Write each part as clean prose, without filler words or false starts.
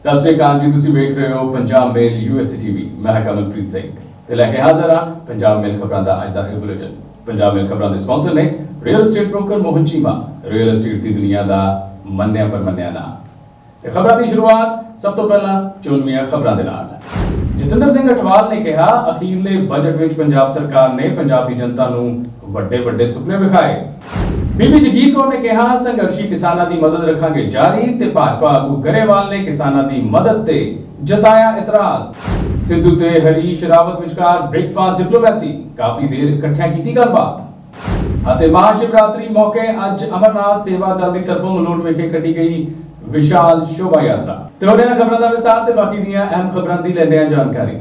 सत श्री अकाल जी, तुसीं वेख रहे हो पंजाब मेल यूएसए टीवी। मैं कमलप्रीत सिंह ते लैके हाज़र हाँ पंजाब मेल खबरां दा अज दा इह बुलेटिन। पंजाब मेल खबरां दे स्पॉन्सर ने real estate broker Mohan Cheema, real estate दी दुनिया दा मन्निया परमन्निया नाम। ते खबरां दी शुरुआत सब तो पहला चुनवीआं खबरां दे नाल। जतिंदर सिंह अठवाल ने कहा, अखीरले बजट विच पंजाब सरकार ने पंजाब दी जनता नूं वड्डे वड्डे सुपने विखाए। बीबी जगीर कौर ने कहा, संघर्षी किसानां दी मदद रखांगे जारी ते भाजपा आगू गरेवाल ने किसानां दी मदद ते जताया इतराज। सिद्धू ते हरीश रावत विचकार ब्रेकफास्ट डिप्लोमेसी, काफी देर इकट्ठियां कीती गलबात। अते महाशिवरात्रि मौके अज अमरनाथ सेवा दल दी तरफों मलोट विखे कड्ढी गई विशाल शोभा यात्रा। ते हुण इन्हां खबरां दा विस्तार ते बाकी दीयां अहम खबरां दी लैंदे आं जानकारी।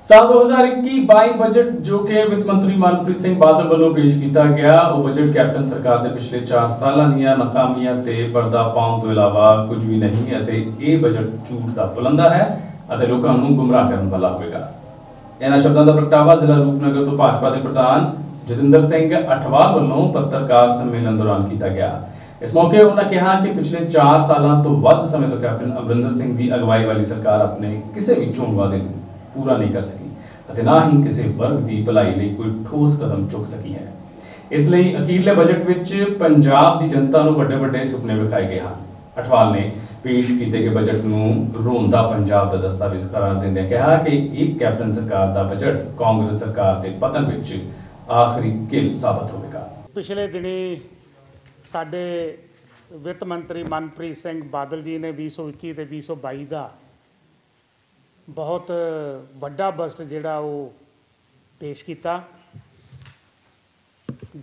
साल 2021-22 बजट जो कि वित्त मंत्री मनप्रीत सिंह बादल वालों पेश किया गया, वो बजट कैप्टन सरकार के पिछले 4 सालों ਦੀਆਂ ਨਾਕਾਮੀਆਂ ਤੇ पर्दा पाउण ਤੋਂ इलावा कुछ भी नहीं ਅਤੇ ਇਹ बजट झूठ ਦਾ ਪੁਲੰਦਾ ਹੈ ਅਤੇ ਲੋਕਾਂ ਨੂੰ ਗੁੰਮਰਾਹ ਕਰਨ ਵਾਲਾ ਹੋਵੇਗਾ। ਇਹਨਾਂ ਸ਼ਬਦਾਂ ਦਾ ਪ੍ਰਗਟਾਵਾ ਜ਼ਿਲ੍ਹਾ ਰੂਪਨਗਰ ਤੋਂ ਭਾਜਪਾ ਦੇ ਪ੍ਰਧਾਨ ਜਤਿੰਦਰ ਸਿੰਘ ਅਠਵਾਲ ਵੱਲੋਂ ਪੱਤਰਕਾਰ ਸੰਮੇਲਨ ਦੌਰਾਨ ਕੀਤਾ ਗਿਆ। इस मौके उन्होंने कहा कि पिछले 4 सालों तो वध समय तो कैप्टन अमरिंदर सिंह की अगवाई वाली सरकार अपने किसी भी चोण वादे पूरा नहीं कर सकी ਅਤੇ ਨਾ ਹੀ ਕਿਸੇ वर्ग की भलाई ਲਈ कोई ठोस कदम चुक सकी है। इसलिए अखीरले बजट विच पंजाब की जनता ਨੂੰ ਵੱਡੇ ਵੱਡੇ ਸੁਪਨੇ ਵਿਖਾਏ ਗਏ ਹਨ। ਅਠਵਾਲ ਨੇ पेश किए गए बजट ਨੂੰ ਰੋਂਦਾ पंजाब का दस्तावेज करार ਦਿੰਦਿਆਂ ਕਿਹਾ कि एक कैप्टन सरकार का बजट कांग्रेस सरकार के पतन विच आखिरी किल साबित होगा। पिछले दिनी साडे वित्त मंत्री मनप्रीत सिंह बादल जी ने 2021 ਤੇ 2022 ਦਾ बहुत ਵੱਡਾ बजट ਜਿਹੜਾ ਉਹ पेश किया।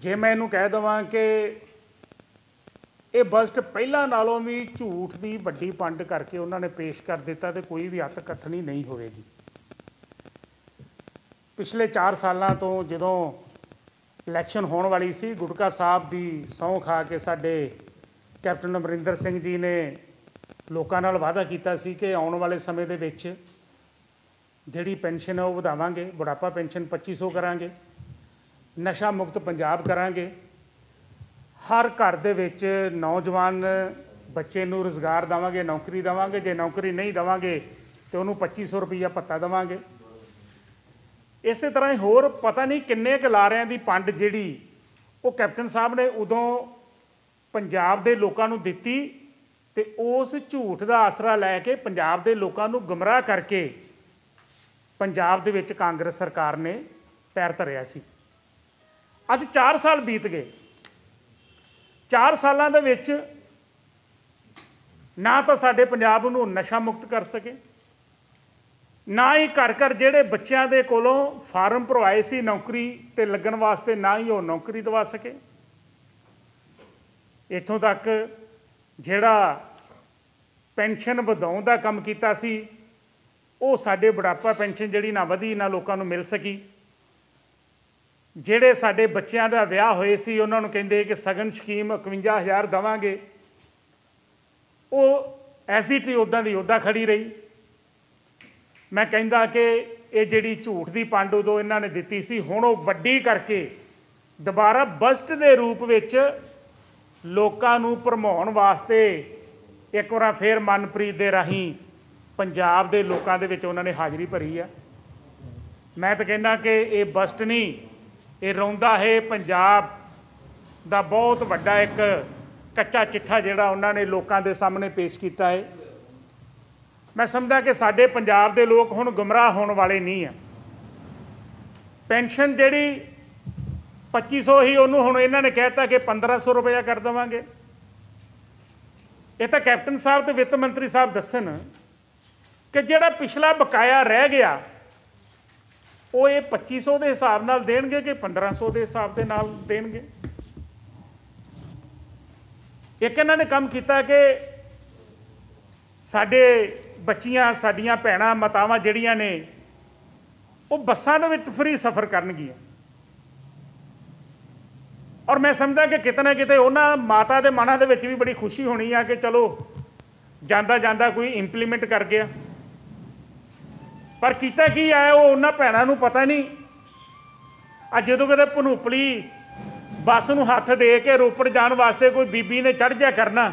जे मैं ਇਹਨੂੰ ਕਹਿ ਦੇਵਾਂ कि ਇਹ बजट ਪਹਿਲਾਂ ਨਾਲੋਂ ਵੀ ਝੂਠ ਦੀ ਵੱਡੀ ਪੰਡ ਕਰਕੇ ਉਹਨਾਂ ਨੇ पेश कर ਦਿੱਤਾ ਤੇ ਕੋਈ ਵੀ ਹੱਥ ਕੱਥਣੀ ਨਹੀਂ ਹੋਵੇਗੀ। ਪਿਛਲੇ 4 ਸਾਲਾਂ ਤੋਂ ਜਦੋਂ ਇਲੈਕਸ਼ਨ ਹੋਣ ਵਾਲੀ ਸੀ, ਗੁਟਕਾ ਸਾਹਿਬ ਦੀ ਸਹੁੰ ਖਾ ਕੇ ਸਾਡੇ ਕੈਪਟਨ ਅਮਰਿੰਦਰ ਸਿੰਘ ਜੀ ਨੇ ਲੋਕਾਂ ਨਾਲ ਵਾਅਦਾ ਕੀਤਾ ਸੀ ਕਿ ਆਉਣ ਵਾਲੇ ਸਮੇਂ ਦੇ ਵਿੱਚ ਜਿਹੜੀ ਪੈਨਸ਼ਨ ਹੈ ਉਹ ਵਧਾਵਾਂਗੇ, ਬੁਢਾਪਾ ਪੈਨਸ਼ਨ 2500 ਕਰਾਂਗੇ, ਨਸ਼ਾ ਮੁਕਤ ਪੰਜਾਬ ਕਰਾਂਗੇ, ਹਰ ਘਰ ਦੇ ਵਿੱਚ ਨੌਜਵਾਨ ਬੱਚੇ ਨੂੰ ਰੁਜ਼ਗਾਰ ਦੇਵਾਂਗੇ, ਨੌਕਰੀ ਦੇਵਾਂਗੇ, ਜੇ ਨੌਕਰੀ ਨਹੀਂ ਦੇਵਾਂਗੇ ਤਾਂ ਉਹਨੂੰ 2500 ਰੁਪਈਆ ਭੱਤਾ ਦੇਵਾਂਗੇ। ਇਸੇ ਤਰ੍ਹਾਂ ਹੀ ਹੋਰ ਪਤਾ ਨਹੀਂ ਕਿੰਨੇ ਕੁ ਲਾਰਿਆਂ ਦੀ ਪੰਡ ਜਿਹੜੀ ਉਹ ਕੈਪਟਨ ਸਾਹਿਬ ਨੇ ਉਦੋਂ ਪੰਜਾਬ ਦੇ ਲੋਕਾਂ ਨੂੰ ਦਿੱਤੀ ਤੇ ਉਸ ਝੂਠ ਦਾ ਆਸਰਾ ਲੈ ਕੇ ਪੰਜਾਬ ਦੇ ਲੋਕਾਂ ਨੂੰ ਗੁੰਮਰਾਹ ਕਰਕੇ ਪੰਜਾਬ ਦੇ ਵਿੱਚ ਕਾਂਗਰਸ ਸਰਕਾਰ ਨੇ ਪੈਰ ਧਰਿਆ ਸੀ। ਅੱਜ 4 ਸਾਲ ਬੀਤ ਗਏ। 4 ਸਾਲਾਂ ਦੇ ਵਿੱਚ ਨਾ ਤਾਂ ਸਾਡੇ ਪੰਜਾਬ ਨੂੰ ਨਸ਼ਾ ਮੁਕਤ ਕਰ ਸਕੇ, ਨਾ ਹੀ ਘਰ ਘਰ ਜਿਹੜੇ ਬੱਚਿਆਂ ਦੇ ਕੋਲੋਂ ਫਾਰਮ ਭਰਵਾਏ ਸੀ ਨੌਕਰੀ ਤੇ ਲੱਗਣ ਵਾਸਤੇ, ਨਾ ਹੀ ਉਹ ਨੌਕਰੀ ਦਿਵਾ ਸਕੇ। ਇੱਥੋਂ ਤੱਕ ਜਿਹੜਾ ਪੈਨਸ਼ਨ ਵਧਾਉਣ ਦਾ ਕੰਮ ਕੀਤਾ ਸੀ, ਉਹ ਸਾਡੇ ਬੁਢਾਪਾ ਪੈਨਸ਼ਨ ਜਿਹੜੀ ਨਾ ਵਧੀ ਨਾ ਲੋਕਾਂ ਨੂੰ ਮਿਲ ਸਕੀ। ਜਿਹੜੇ ਸਾਡੇ ਬੱਚਿਆਂ ਦਾ ਵਿਆਹ ਹੋਏ ਸੀ ਉਹਨਾਂ ਨੂੰ ਕਹਿੰਦੇ ਕਿ ਸਗਨ ਸਕੀਮ 51,000 ਦੇਵਾਂਗੇ, ਉਹ ਐਸੀ ਉੱਦਾਂ ਦੀ ਉੱਦਾਂ ਖੜੀ ਰਹੀ। ਮੈਂ ਕਹਿੰਦਾ ਕਿ ਇਹ ਜਿਹੜੀ ਝੂਠ ਦੀ ਪੰਡ ਉਦੋਂ ਇਹਨਾਂ ਨੇ ਦਿੱਤੀ ਸੀ, ਹੁਣ ਉਹ ਵੱਡੀ ਕਰਕੇ ਦੁਬਾਰਾ ਬਜਟ ਦੇ ਰੂਪ ਵਿੱਚ ਲੋਕਾਂ ਨੂੰ ਭਰਮਾਉਣ ਵਾਸਤੇ ਇੱਕ ਵਾਰ ਫਿਰ ਮਨਪ੍ਰੀਤ ਦੇ ਰਾਹੀਂ ਪੰਜਾਬ ਦੇ ਲੋਕਾਂ ਦੇ ਵਿੱਚ ਉਹਨਾਂ ਨੇ ਹਾਜ਼ਰੀ ਭਰੀ ਆ। ਮੈਂ ਤਾਂ ਕਹਿੰਦਾ ਕਿ ਇਹ ਬਜਟ ਨਹੀਂ, ਇਹ ਰੋਂਦਾ ਹੈ ਪੰਜਾਬ ਦਾ ਬਹੁਤ ਵੱਡਾ ਇੱਕ ਕੱਚਾ ਚਿੱਠਾ ਜਿਹੜਾ ਉਹਨਾਂ ਨੇ ਲੋਕਾਂ ਦੇ ਸਾਹਮਣੇ ਪੇਸ਼ ਕੀਤਾ ਹੈ। ਮੈਂ ਸਮਝਦਾ ਕਿ ਸਾਡੇ ਪੰਜਾਬ ਦੇ ਲੋਕ ਹੁਣ ਗੁੰਮਰਾਹ ਹੋਣ ਵਾਲੇ ਨਹੀਂ ਆ। ਪੈਨਸ਼ਨ ਜਿਹੜੀ 2500 ਹੀ, ਉਹਨੂੰ ਹੁਣ ਇਹਨਾਂ ਨੇ ਕਹਿ ਦਿੱਤਾ ਕਿ 1500 ਰੁਪਇਆ ਕਰ ਦੇਵਾਂਗੇ। ਇਹ ਤਾਂ ਕੈਪਟਨ ਸਾਹਿਬ ਤੇ ਵਿੱਤ ਮੰਤਰੀ ਸਾਹਿਬ ਦੱਸਣ ਕਿ ਜਿਹੜਾ ਪਿਛਲਾ ਬਕਾਇਆ ਰਹਿ ਗਿਆ ਉਹ ਇਹ 2500 ਦੇ ਹਿਸਾਬ ਨਾਲ ਦੇਣਗੇ ਕਿ 1500 ਦੇ ਹਿਸਾਬ ਦੇ ਨਾਲ ਦੇਣਗੇ। ਇੱਕ ਇਹਨਾਂ ਨੇ ਕੰਮ ਕੀਤਾ ਕਿ ਸਾਡੇ ਬੱਚੀਆਂ, ਸਾਡੀਆਂ ਭੈਣਾਂ ਮਾਤਾਵਾਂ ਜਿਹੜੀਆਂ ਨੇ ਉਹ ਬੱਸਾਂ ਦੇ ਵਿੱਚ ਫ੍ਰੀ ਸਫ਼ਰ ਕਰਨਗੀਆਂ। ਔਰ ਮੈਂ ਸਮਝਦਾ ਕਿ ਕਿਤੇ ਨਾ ਕਿਤੇ ਉਹਨਾਂ ਮਾਤਾ ਦੇ ਮਨਾਂ ਦੇ ਵਿੱਚ ਵੀ ਬੜੀ ਖੁਸ਼ੀ ਹੋਣੀ ਆ ਕਿ ਚਲੋ ਜਾਂਦਾ ਜਾਂਦਾ ਕੋਈ ਇੰਪਲੀਮੈਂਟ ਕਰ ਗਿਆ। पर किता की आया वो उन्होंने भैनों को पता नहीं। अज जो कितने भनूपली ਬੱਸ ਨੂੰ ਹੱਥ ਦੇ ਕੇ ਰੋਪੜ ਜਾਣ ਵਾਸਤੇ ਕੋਈ ਬੀਬੀ ਨੇ ਚੜ੍ਹ ਜਾ ਕਰਨਾ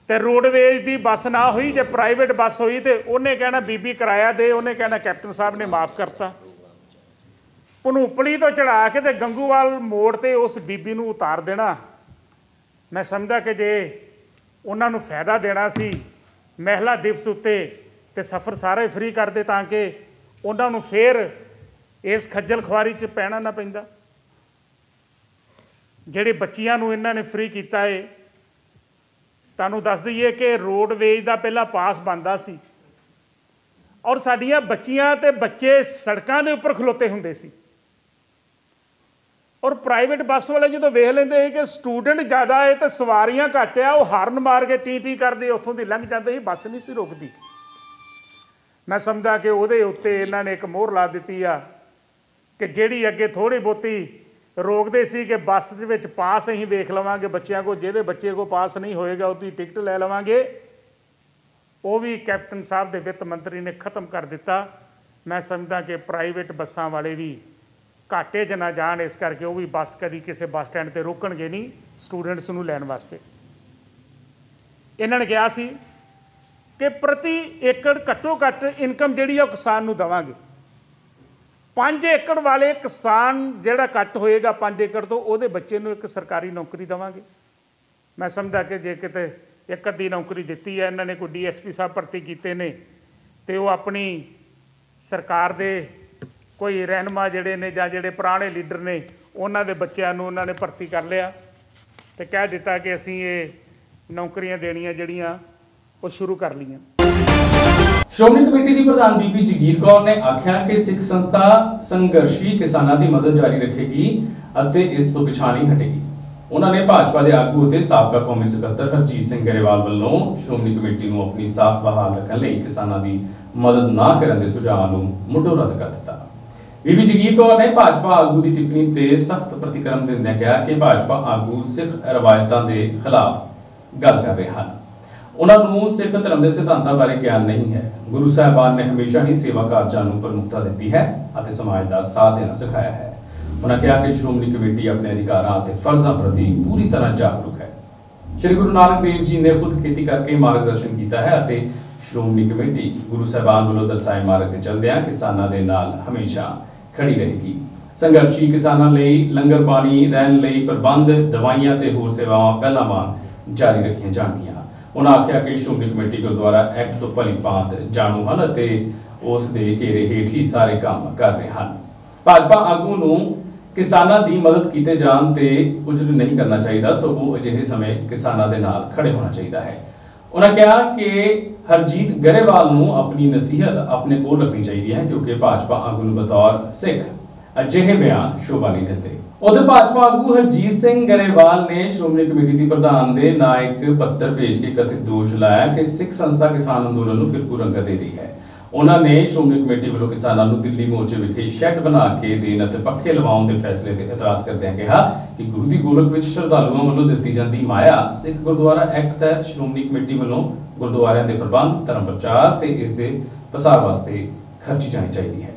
ਤੇ ਰੋਡਵੇਜ਼ ਦੀ ਬੱਸ ਨਾ ਹੋਈ, ਜੇ ਪ੍ਰਾਈਵੇਟ ਬੱਸ ਹੋਈ ਤੇ ਉਹਨੇ ਕਹਿਣਾ ਬੀਬੀ ਕਿਰਾਇਆ ਦੇ, ਉਹਨੇ ਕਹਿਣਾ ਕੈਪਟਨ ਸਾਹਿਬ ਨੇ ਮਾफ़ ਕਰਤਾ। ਭਨੂਪਲੀ ਤੋਂ ਚੜਾ ਕੇ ਤੇ ਗੰਗੂਵਾਲ ਮੋੜ ਤੇ ਉਸ ਬੀਬੀ ਨੂੰ ਉਤਾਰ ਦੇਣਾ। ਮੈਂ ਸਮਝਦਾ ਕਿ ਜੇ ਉਹਨਾਂ ਨੂੰ ਫਾਇਦਾ ਦੇਣਾ ਸੀ ਮਹਿਲਾ ਦਿਵਸ ਉੱਤੇ ਤੇ ਸਫ਼ਰ ਸਾਰਾ ਹੀ ਫ੍ਰੀ ਕਰਦੇ ਤਾਂ ਕਿ ਉਹਨਾਂ ਨੂੰ ਫਿਰ ਇਸ ਖੱਜਲ ਖੁਆਰੀ 'ਚ ਪੈਣਾ ਨਾ ਪੈਂਦਾ। ਜਿਹੜੇ ਬੱਚੀਆਂ ਨੂੰ ਇਹਨਾਂ ਨੇ ਫ੍ਰੀ ਕੀਤਾ ਹੈ, ਤੁਹਾਨੂੰ ਦੱਸ ਦਈਏ ਕਿ ਰੋਡਵੇਜ਼ ਦਾ ਪਹਿਲਾਂ ਪਾਸ ਬਣਦਾ ਸੀ ਔਰ ਸਾਡੀਆਂ ਬੱਚੀਆਂ ਤੇ ਬੱਚੇ ਸੜਕਾਂ ਦੇ ਉੱਪਰ ਖਲੋਤੇ ਹੁੰਦੇ ਸੀ ਔਰ ਪ੍ਰਾਈਵੇਟ ਬੱਸ ਵਾਲੇ ਜਦੋਂ ਵੇਖ ਲੈਂਦੇ ਸੀ ਕਿ ਸਟੂਡੈਂਟ ਜ਼ਿਆਦਾ ਹੈ ਤੇ ਸਵਾਰੀਆਂ ਘੱਟ ਆ, ਉਹ ਹਾਰਨ ਮਾਰ ਕੇ ਟੀ ਕਰਦੇ ਉੱਥੋਂ ਦੀ ਲੰਘ ਜਾਂਦੇ ਸੀ, ਬੱਸ ਨਹੀਂ ਸੀ ਰੁਕਦੀ। ਮੈਂ ਸਮਝਦਾ ਕਿ ਉਹਦੇ ਉੱਤੇ ਇਹਨਾਂ ਨੇ ਇੱਕ ਮੋਹਰ ਲਾ ਦਿੱਤੀ ਆ ਕਿ ਜਿਹੜੀ ਅੱਗੇ ਥੋੜ੍ਹੀ ਬਹੁਤੀ ਰੋਕਦੇ ਸੀ ਕਿ ਬੱਸ ਦੇ ਵਿੱਚ ਪਾਸ ਅਸੀਂ ਵੇਖ ਲਵਾਂਗੇ ਬੱਚਿਆਂ ਕੋਲ, ਜਿਹਦੇ ਬੱਚੇ ਕੋਲ ਪਾਸ ਨਹੀਂ ਹੋਏਗਾ ਉਹਦੀ ਟਿਕਟ ਲੈ ਲਵਾਂਗੇ, ਉਹ ਵੀ ਕੈਪਟਨ ਸਾਹਿਬ ਦੇ ਵਿੱਤ ਮੰਤਰੀ ਨੇ ਖ਼ਤਮ ਕਰ ਦਿੱਤਾ। ਮੈਂ ਸਮਝਦਾ ਕਿ ਪ੍ਰਾਈਵੇਟ ਬੱਸਾਂ ਵਾਲੇ ਵੀ ਘਾਟੇ 'ਚ ਨਾ ਜਾਣ, ਇਸ ਕਰਕੇ ਉਹ ਵੀ ਬੱਸ ਕਦੀ ਕਿਸੇ ਬੱਸ ਸਟੈਂਡ 'ਤੇ ਰੋਕਣਗੇ ਨਹੀਂ ਸਟੂਡੈਂਟਸ ਨੂੰ ਲੈਣ ਵਾਸਤੇ। ਇਹਨਾਂ ਨੇ ਕਿਹਾ ਸੀ ਕਿ ਪ੍ਰਤੀ ਏਕੜ ਘੱਟੋ ਘੱਟ ਇਨਕਮ ਜਿਹੜੀ ਆ ਉਹ ਕਿਸਾਨ ਨੂੰ ਦੇਵਾਂਗੇ। 5 ਏਕੜ ਵਾਲੇ ਕਿਸਾਨ ਜਿਹੜਾ ਘੱਟ ਹੋਏਗਾ 5 ਏਕੜ ਤੋਂ, ਉਹਦੇ ਬੱਚੇ ਨੂੰ ਇੱਕ ਸਰਕਾਰੀ ਨੌਕਰੀ ਦੇਵਾਂਗੇ। ਮੈਂ ਸਮਝਦਾ ਕਿ ਜੇ ਕਿਤੇ ਇੱਕ ਅੱਧੀ ਨੌਕਰੀ ਦਿੱਤੀ ਹੈ, ਇਹਨਾਂ ਨੇ ਕੋਈ DSP ਸਾਹਿਬ ਭਰਤੀ ਕੀਤੇ ਨੇ ਤੇ ਉਹ ਆਪਣੀ ਸਰਕਾਰ ਦੇ ਕੋਈ ਰਹਿਨੁਮਾ ਜਿਹੜੇ ਨੇ ਜਾਂ ਜਿਹੜੇ ਪੁਰਾਣੇ ਲੀਡਰ ਨੇ ਉਹਨਾਂ ਦੇ ਬੱਚਿਆਂ ਨੂੰ ਉਹਨਾਂ ਨੇ ਭਰਤੀ ਕਰ ਲਿਆ ਤੇ ਕਹਿ ਦਿੱਤਾ ਕਿ ਅਸੀਂ ਇਹ ਨੌਕਰੀਆਂ ਦੇਣੀਆਂ ਜਿਹੜੀਆਂ ਉਹ ਸ਼ੁਰੂ ਕਰ ਲਈਆਂ। ਸ਼੍ਰੋਮਣੀ ਕਮੇਟੀ ਦੀ ਪ੍ਰਧਾਨ ਬੀਬੀ ਜਗੀਰ ਕੌਰ ਨੇ ਆਖਿਆ ਕਿ ਸਿੱਖ ਸੰਸਥਾ ਸੰਘਰਸ਼ੀ ਕਿਸਾਨਾਂ ਦੀ ਮਦਦ ਜਾਰੀ ਰੱਖੇਗੀ ਅਤੇ ਇਸ ਤੋਂ ਪਿਛਾਂਹ ਨਹੀਂ ਹਟੇਗੀ। ਉਹਨਾਂ ਨੇ ਭਾਜਪਾ ਦੇ ਆਗੂ ਅਤੇ ਸਾਬਕਾ ਕੌਮੀ ਸਕੱਤਰ ਹਰਜੀਤ ਸਿੰਘ ਗਰੇਵਾਲ ਵੱਲੋਂ ਸ਼੍ਰੋਮਣੀ ਕਮੇਟੀ ਨੂੰ ਆਪਣੀ ਸਾਖ ਬਹਾਲ ਰੱਖਣ ਲਈ ਕਿਸਾਨਾਂ ਦੀ ਮਦਦ ਨਾ ਕਰਨ ਦੇ ਸੁਝਾਅ ਨੂੰ ਮੁੱਢੋਂ ਰੱਦ ਕਰ ਦਿੱਤਾ। ਬੀਬੀ ਜਗੀਰ ਕੌਰ ਨੇ ਭਾਜਪਾ ਆਗੂ ਦੀ ਟਿੱਪਣੀ ਤੇ ਸਖਤ ਪ੍ਰਤੀਕਰਮ ਦਿੰਦਿਆਂ ਕਿਹਾ ਕਿ ਭਾਜਪਾ ਆਗੂ ਸਿੱਖ ਰਵਾਇਤਾਂ ਦੇ ਖਿਲਾਫ ਗੱਲ ਕਰ ਰਹੇ ਹਨ। ਉਹਨਾਂ ਨੂੰ ਸਿੱਖ ਧਰਮ ਦੇ ਸਿਧਾਂਤਾਂ ਬਾਰੇ ਗਿਆਨ ਨਹੀਂ ਹੈ। ਗੁਰੂ ਸਾਹਿਬਾਨ ਨੇ ਹਮੇਸ਼ਾ ਹੀ ਸੇਵਾ ਕਾਰਜਾਂ ਨੂੰ ਪ੍ਰਮੁੱਖਤਾ ਦਿੱਤੀ ਹੈ ਅਤੇ ਸਮਾਜ ਦਾ ਸਾਥ ਦੇਣਾ ਸਿਖਾਇਆ ਹੈ। ਉਹਨਾਂ ਕਿਹਾ ਕਿ ਸ਼੍ਰੋਮਣੀ ਕਮੇਟੀ ਆਪਣੇ ਅਧਿਕਾਰਾਂ ਅਤੇ ਫਰਜ਼ਾਂ ਪ੍ਰਤੀ ਪੂਰੀ ਤਰ੍ਹਾਂ ਜਾਗਰੂਕ ਹੈ। ਸ਼੍ਰੀ ਗੁਰੂ ਨਾਨਕ ਦੇਵ ਜੀ ਨੇ ਖੁਦ ਖੇਤੀ ਕਰਕੇ ਮਾਰਗਦਰਸ਼ਨ ਕੀਤਾ ਹੈ ਅਤੇ ਸ਼੍ਰੋਮਣੀ ਕਮੇਟੀ ਗੁਰੂ ਸਾਹਿਬਾਨ ਵੱਲੋਂ ਦਰਸਾਏ ਮਾਰਗ ਤੇ ਚੱਲਦਿਆਂ ਕਿਸਾਨਾਂ ਦੇ ਨਾਲ ਹਮੇਸ਼ਾ ਖੜੀ ਰਹੇਗੀ। ਸੰਘਰਸ਼ੀ ਕਿਸਾਨਾਂ ਲਈ ਲੰਗਰ ਪਾਣੀ, ਰਹਿਣ ਲਈ ਪ੍ਰਬੰਧ, ਦਵਾਈਆਂ ਤੇ ਹੋਰ ਸੇਵਾਵਾਂ ਪਹਿਲਾਂ ਵਾਂਗ ਜਾਰੀ ਰੱਖੀਆਂ ਜਾਣਗੀਆਂ। ਉਹਨਾਂ ਆਖਿਆ ਕਿ ਸ਼੍ਰੋਮਣੀ ਕਮੇਟੀ ਗੁਰਦੁਆਰਾ ਐਕਟ ਤੋਂ ਭਲੀ ਭਾਂਤ ਜਾਣੂ ਹਨ ਅਤੇ ਉਸ ਦੇ ਘੇਰੇ ਹੇਠ ਹੀ ਸਾਰੇ ਕੰਮ ਕਰ ਰਹੇ ਹਨ। ਭਾਜਪਾ ਆਗੂ ਨੂੰ ਕਿਸਾਨਾਂ ਦੀ ਮਦਦ ਕੀਤੇ ਜਾਣ ਤੇ ਉਜੜ ਨਹੀਂ ਕਰਨਾ ਚਾਹੀਦਾ, ਸਗੋਂ ਅਜਿਹੇ ਸਮੇਂ ਕਿਸਾਨਾਂ ਦੇ ਨਾਲ ਖੜੇ ਹੋਣਾ ਚਾਹੀਦਾ ਹੈ। ਉਹਨਾਂ ਕਿਹਾ ਕਿ ਹਰਜੀਤ ਗਰੇਵਾਲ ਨੂੰ ਆਪਣੀ ਨਸੀਹਤ ਆਪਣੇ ਕੋਲ ਰੱਖਣੀ ਚਾਹੀਦੀ ਹੈ ਕਿਉਂਕਿ ਭਾਜਪਾ ਆਗੂ ਨੂੰ ਬਤੌਰ ਸਿੱਖ ਅਜਿਹੇ ਬਿਆਨ ਸ਼ੋਭਾ ਨਹੀਂ ਦਿੰਦੇ। ਉਧਰ ਭਾਜਪਾ ਆਗੂ ਹਰਜੀਤ ਸਿੰਘ ਗਰੇਵਾਲ ਨੇ ਸ਼੍ਰੋਮਣੀ ਕਮੇਟੀ ਦੀ ਪ੍ਰਧਾਨ ਦੇ ਨਾਂ ਇੱਕ ਪੱਤਰ ਭੇਜ ਕੇ ਕਥਿਤ ਦੋਸ਼ ਲਾਇਆ ਕਿ ਸਿੱਖ ਸੰਸਥਾ ਕਿਸਾਨ ਅੰਦੋਲਨ ਨੂੰ ਫਿਰਕੂ ਰੰਗਤ ਦੇ ਰਹੀ ਹੈ। ਉਹਨਾਂ ਨੇ ਸ਼੍ਰੋਮਣੀ ਕਮੇਟੀ ਵੱਲੋਂ ਕਿਸਾਨਾਂ ਨੂੰ ਦਿੱਲੀ ਮੋਰਚੇ ਵਿਖੇ ਸ਼ੈੱਡ ਬਣਾ ਕੇ ਦੇਣ ਅਤੇ ਪੱਖੇ ਲਵਾਉਣ ਦੇ ਫੈਸਲੇ ਤੇ ਇਤਰਾਜ਼ ਕਰਦਿਆਂ ਕਿਹਾ ਕਿ ਗੁਰੂ ਦੀ ਗੋਲਕ ਵਿੱਚ ਸ਼ਰਧਾਲੂਆਂ ਵੱਲੋਂ ਦਿੱਤੀ ਜਾਂਦੀ ਮਾਇਆ ਸਿੱਖ ਗੁਰਦੁਆਰਾ ਐਕਟ ਤਹਿਤ ਸ਼੍ਰੋਮਣੀ ਕਮੇਟੀ ਵੱਲੋਂ ਗੁਰਦੁਆਰਿਆਂ ਦੇ ਪ੍ਰਬੰਧ, ਧਰਮ ਪ੍ਰਚਾਰ ਤੇ ਇਸ ਦੇ ਪਸਾਰ ਵਾਸਤੇ ਖਰਚੀ ਜਾਣੀ ਚਾਹੀਦੀ ਹੈ।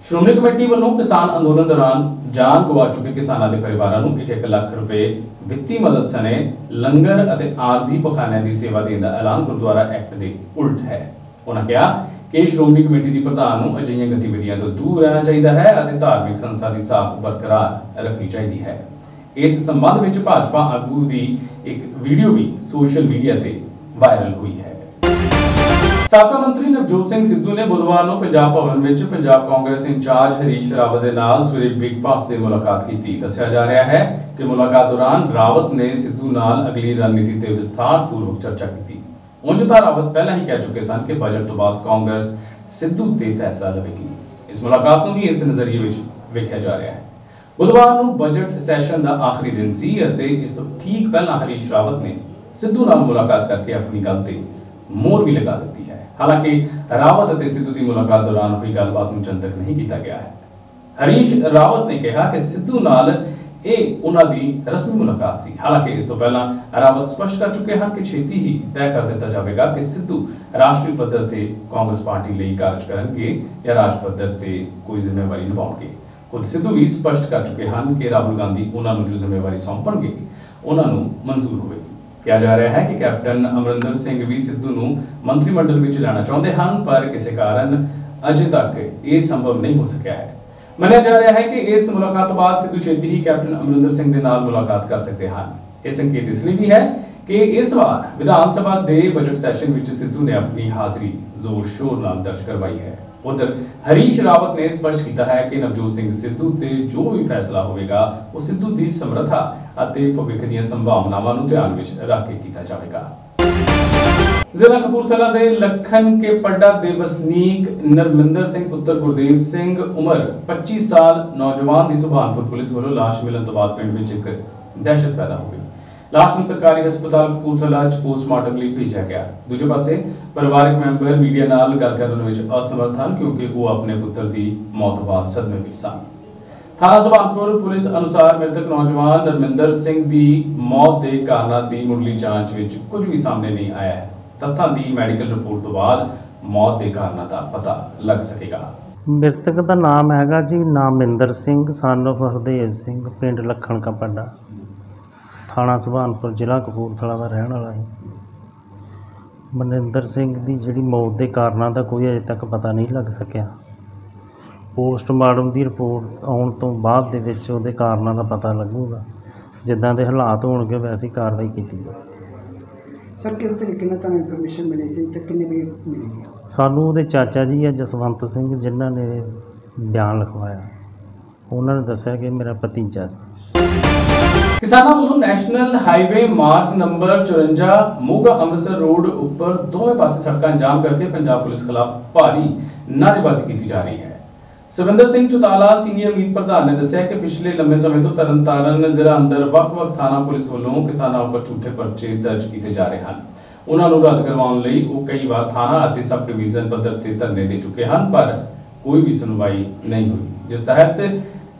ਸ਼੍ਰੋਮਣੀ ਕਮੇਟੀ ਵੱਲੋਂ ਕਿਸਾਨ ਅੰਦੋਲਨ ਦੌਰਾਨ ਜਾਨ ਗਵਾ ਚੁੱਕੇ ਕਿਸਾਨਾਂ ਦੇ ਪਰਿਵਾਰਾਂ ਨੂੰ 1-1 ਲੱਖ ਰੁਪਏ ਵਿੱਤੀ ਮਦਦ ਸਣੇ ਲੰਗਰ ਅਤੇ ਆਰਜ਼ੀ ਪਖਾਨਿਆਂ ਦੀ ਸੇਵਾ ਦੇਣ ਦਾ ਐਲਾਨ ਗੁਰਦੁਆਰਾ ਐਕਟ ਦੇ ਉਲਟ ਹੈ। ਉਹਨਾਂ ਕਿਹਾ ਕਿ ਸ਼੍ਰੋਮਣੀ ਕਮੇਟੀ ਦੀ ਪ੍ਰਧਾਨ ਨੂੰ ਅਜਿਹੀਆਂ ਗਤੀਵਿਧੀਆਂ ਤੋਂ ਦੂਰ ਰਹਿਣਾ ਚਾਹੀਦਾ ਹੈ ਅਤੇ ਧਾਰਮਿਕ ਸੰਸਥਾ ਦੀ ਸਾਖ ਬਰਕਰਾਰ ਰੱਖਣੀ ਚਾਹੀਦੀ ਹੈ। ਇਸ ਸੰਬੰਧ ਵਿੱਚ ਭਾਜਪਾ ਆਗੂ ਦੀ ਇੱਕ ਵੀਡੀਓ ਵੀ ਸੋਸ਼ਲ ਮੀਡੀਆ ਤੇ ਵਾਇਰਲ ਹੋਈ ਹੈ। ਸਾਬਕਾ ਮੰਤਰੀ ਨਵਜੋਤ ਸਿੰਘ ਸਿੱਧੂ ਨੇ ਬੁੱਧਵਾਰ ਨੂੰ ਪੰਜਾਬ ਭਵਨ ਵਿੱਚ ਪੰਜਾਬ ਕਾਂਗਰਸ ਇੰਚਾਰਜ ਹਰੀਸ਼ ਰਾਵਤ ਦੇ ਨਾਲ ਸਵੇਰੇ ਬ੍ਰੇਕਫਾਸਟ ਤੇ ਮੁਲਾਕਾਤ ਕੀਤੀ। ਦੱਸਿਆ ਜਾ ਰਿਹਾ ਹੈ ਕਿ ਮੁਲਾਕਾਤ ਦੌਰਾਨ ਰਾਵਤ ਨੇ ਸਿੱਧੂ ਨਾਲ ਅਗਲੀ ਰਣਨੀਤੀ ਤੇ ਵਿਸਥਾਰਪੂਰਵਕ ਚਰਚਾ ਕੀਤੀ। ਉਂਝ ਤਾਂ ਰਾਵਤ ਪਹਿਲਾਂ ਹੀ ਕਹਿ ਚੁੱਕੇ ਸਨ ਕਿ ਬਜਟ ਤੋਂ ਬਾਅਦ ਕਾਂਗਰਸ ਸਿੱਧੂ ਤੇ ਫੈਸਲਾ ਲਵੇਗੀ। ਇਸ ਮੁਲਾਕਾਤ ਨੂੰ ਵੀ ਇਸ ਨਜ਼ਰੀਏ ਵਿੱਚ ਵੇਖਿਆ ਜਾ ਰਿਹਾ ਹੈ। ਬੁੱਧਵਾਰ ਨੂੰ ਬਜਟ ਸੈਸ਼ਨ ਦਾ ਆਖਰੀ ਦਿਨ ਸੀ ਅਤੇ ਇਸ ਤੋਂ ਠੀਕ ਪਹਿਲਾਂ ਹਰੀਸ਼ ਰਾਵਤ ਨੇ ਸਿੱਧੂ ਨਾਲ ਮੁਲਾਕਾਤ ਕਰਕੇ ਆਪਣੀ ਗੱਲ ਤੇ ਮੋਹਰ ਵੀ ਲਗਾ ਦਿੱਤੀ ਹੈ। ਹਾਲਾਂਕਿ ਰਾਵਤ ਅਤੇ ਸਿੱਧੂ ਦੀ ਮੁਲਾਕਾਤ ਦੌਰਾਨ ਹੋਈ ਗੱਲਬਾਤ ਨੂੰ ਚੰਦਕ ਨਹੀਂ ਕੀਤਾ ਗਿਆ ਹੈ। ਹਰੀਸ਼ ਰਾਵਤ ਨੇ ਕਿਹਾ ਕਿ ਸਿੱਧੂ ਨਾਲ ਇਹ ਉਹਨਾਂ ਦੀ ਰਸਮੀ ਮੁਲਾਕਾਤ ਸੀ। ਹਾਲਾਂਕਿ ਇਸ ਤੋਂ ਪਹਿਲਾਂ ਰਾਵਤ ਸਪਸ਼ਟ ਕਰ ਚੁੱਕੇ ਹਨ ਕਿ ਛੇਤੀ ਹੀ ਤੈਅ ਕਰ ਦਿੱਤਾ ਜਾਵੇਗਾ ਕਿ ਸਿੱਧੂ ਰਾਸ਼ਟਰੀ ਪੱਧਰ ਤੇ ਕਾਂਗਰਸ ਪਾਰਟੀ ਲਈ ਕਾਰਜ ਕਰਨਗੇ ਜਾਂ ਰਾਜ ਪੱਧਰ ਤੇ ਕੋਈ ਜ਼ਿੰਮੇਵਾਰੀ ਨਿਭਾਉਣਗੇ। खुद सिद्धू भी स्पष्ट कर चुके हैं कि राहुल गांधी उन्होंने जो जिम्मेवारी सौंपणगे उन्होंने मंजूर होगी। कहा जा रहा है कि कैप्टन अमरिंदर सिंह भी सिद्धू नूं मंत्रिमंडल में लेना चाहते हैं, पर किसी कारण अजे तक ये संभव नहीं हो सकिया है। मन्निया जा रहा है कि इस मुलाकात तो बाद सिद्धू छेती ही कैप्टन अमरिंदर सिंह के नाल मुलाकात कर सकते हैं। यह संकेत इसलिए भी है कि इस बार विधान सभा के बजट सैशन में सिद्धू ने अपनी हाजिरी जोर शोर नाल दर्ज करवाई है। उधर हरीश रावत ने स्पष्ट किया है कि नवजोत सिंह सिद्धू ते जो भी फैसला होगा वो सिद्धू की समर्था और भविख दी संभावनावां नूं ध्यान विच रख के किया जाएगा। जिला कपूरथला के लखन के पड्डा के वसनीक नरमिंदर सिंह पुत्र गुरदेव सिंह उम्र 25 साल नौजवान की सुभानपुर पुलिस वालों लाश मिलने तो बाद पिंड में एक दहशत पैदा हो गई। लाश ਨੂੰ सरकारी हस्पताल कपूरथला पोस्टमार्टम ਲਈ भेजा गया। दूजे पासे परिवारक मैंबर मीडिया नाल गल करन विच असमर्थ ਹਨ क्योंकि वो अपने पुत्र की मौत बाद सदमे विच सन। थाना सुभानपुर पुलिस अनुसार मृतक नौजवान नरमिंदर सिंह की मौत के कारणों की मुढ़ली जांच विच कुछ भी सामने नहीं आया है। तथ्यों की मैडिकल रिपोर्ट तो बाद मौत के कारणों का पता लग सकेगा। मृतक का नाम हैगा जी नामिंदर सिंह सन ऑफ हरदेव सिंह पिंड लखन का पड्डा थाना सुभानपुर जिला कपूरथला का रहने वाला है। मनिंदर सिंह की जी मौत के कारणों का कोई अजे तक पता नहीं लग सकिया। पोस्टमार्टम की रिपोर्ट आने तो बाद दे कारणों का पता लगूगा। जिदा के हालात होणगे वैसी कार्रवाई की जाएगी। सर किस तरीके में तुहानूं इन्फॉर्मेशन मिली सी ते किन्ने बजे मिली? सानू उहदे चाचा जी है जसवंत सिंह जिन्हां ने बयान लिखवाया, उन्होंने दस्सिया कि मेरा भतीजा सी। किसानों वालों नैशनल हाईवे मार्ग नंबर 54 मोगा अमृतसर रोड उपर दोवें पासे सड़कें जाम करके पंजाब पुलिस खिलाफ भारी नारेबाजी की जा रही है। सविंदर सिंह चौटाला सीनियर मीत प्रधान ने दस्सिया कि पिछले लंबे समय तो तरनतारन जिला अंदर वख-वख थाना पुलिस वालों किसानों पर झूठे पर्चे दर्ज किए जा रहे हैं। उन्होंने रद्द करवाने लई वो कई बार थाना और सब डिवीजन पद्धर से धरने दे चुके हैं, पर कोई भी सुनवाई नहीं हुई, जिस तहत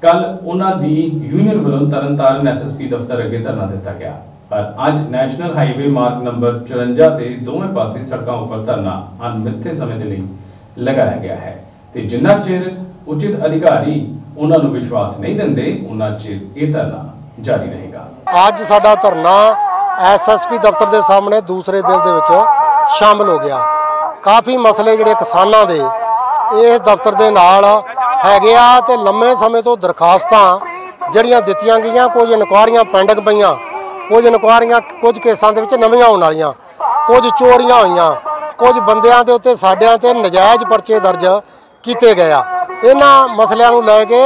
कल उन्होंने यूनियन वालों तरनतारन SSP दफ्तर अगे धरना दिता गया। पर अज नैशनल हाईवे मार्ग नंबर 54 के दोवें पासे सड़कों पर धरना अनमिथे समय के लिए लगाया गया है ते जिन्ना चिर उचित अधिकारी उन्होंने विश्वास नहीं देंदे उन्ना चिर यह धरना जारी रहेगा। अज साडा धरना SSP दफ्तर के सामने दूसरे दिन दे विच शामिल हो गया। काफ़ी मसले जिहड़े किसानां दे इस दफ्तर के नाल हैगे आ ते लंबे समय तो दरखास्तां जड़ियां दित्तियां गईयां, कुछ इनकुआरियां पेंडिंग पईयां, कुछ इनकुआरियां कुछ केसां दे विच नवीआं होण वालीआं, कुछ चोरियां होईयां, कुछ बंदियां दे उत्ते साडियां ते नजायज़ परचे दर्ज कीते गए आ। इन्हां मसलिਆਂ ਨੂੰ ਲੈ के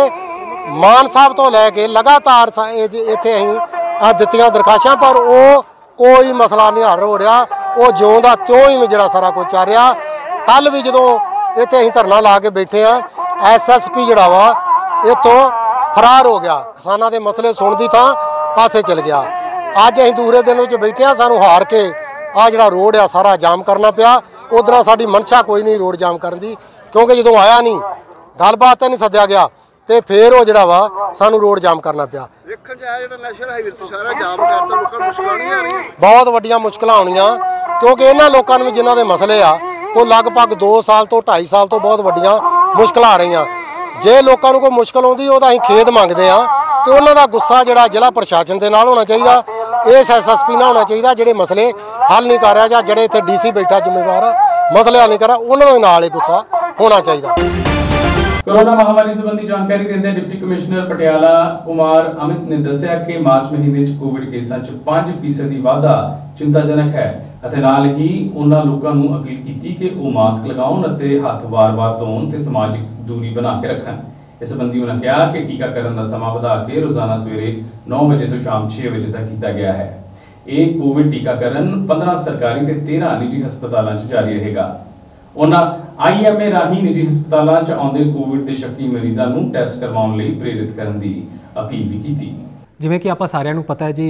मान साहब तो लैके लगातार इत्थे असीं दित्तियां दरखास्तां पर वो कोई मसला नहीं हल हो रहा। वो ज्यों दा त्यों ही जिहड़ा सारा कुछ चल रहा। कल भी जदों इत्थे असीं धरना ला के बैठे आ SSP जिहड़ा वा इत्थों फरार हो गया, किसानां दे मसले सुणदी थां पासे चल गया। अज असीं दूसरे दिन विच बैठे आ, सानूं हार के आ जिहड़ा रोड आ सारा जाम करना पिया। उधर साडी मनशा कोई नहीं रोड जाम करन दी, क्योंकि जदों आया नहीं गलबात नहीं सद्या गया तो फिर वो जिहड़ा वा सानूं रोड जाम करना पिया। बहुत वड्डियां मुश्किलां आउणीਆਂ क्योंकि इन्हां लोकां नूं जिन्हां दे मसले आ कोई लगभग 2 साल तो 2.5 साल तो बहुत वड्डियां मुश्किल आ रही। जे लोगों को कोई मुश्किल आती वो अं खेद मंगते हैं तो उन्होंने गुस्सा जोड़ा जिला प्रशासन के नाल होना चाहिए। इस SSP ना होना चाहिए जोड़े मसले हल नहीं कर रहा या जोड़े इतने DC बैठा जिम्मेवार मसले हल नहीं कर रहा उन्होंने नाल ही गुस्सा होना चाहिए। कोरोना महामारी संबंधी जानकारी देते डिप्टी कमिश्नर पटियाला कुमार अमित ने दस्सिया कि मार्च महीने कोविड केसां 5% वाधा चिंताजनक है। नाल ही उन्होंने लोगों को अपील की कि वो मास्क लगाउण अते हथ वार-वार धोण ते समाजिक दूरी बना के रखन। इस संबंधी उन्होंने कहा कि टीकाकरण का समा बढ़ा के रोजाना सवेरे 9 बजे तो शाम 6 बजे तक किया गया है। एक कोविड टीकाकरण 15 सरकारी ते 13 निजी हस्पतालों जारी रहेगा। उन्होंने IMA राही निजी हस्पतालों आउंदे कोविड के शक्की मरीजों को टैसट करवाउण लई प्रेरित करने की अपील भी की। जिमें कि आप सारिਆਂ ਨੂੰ पता है जी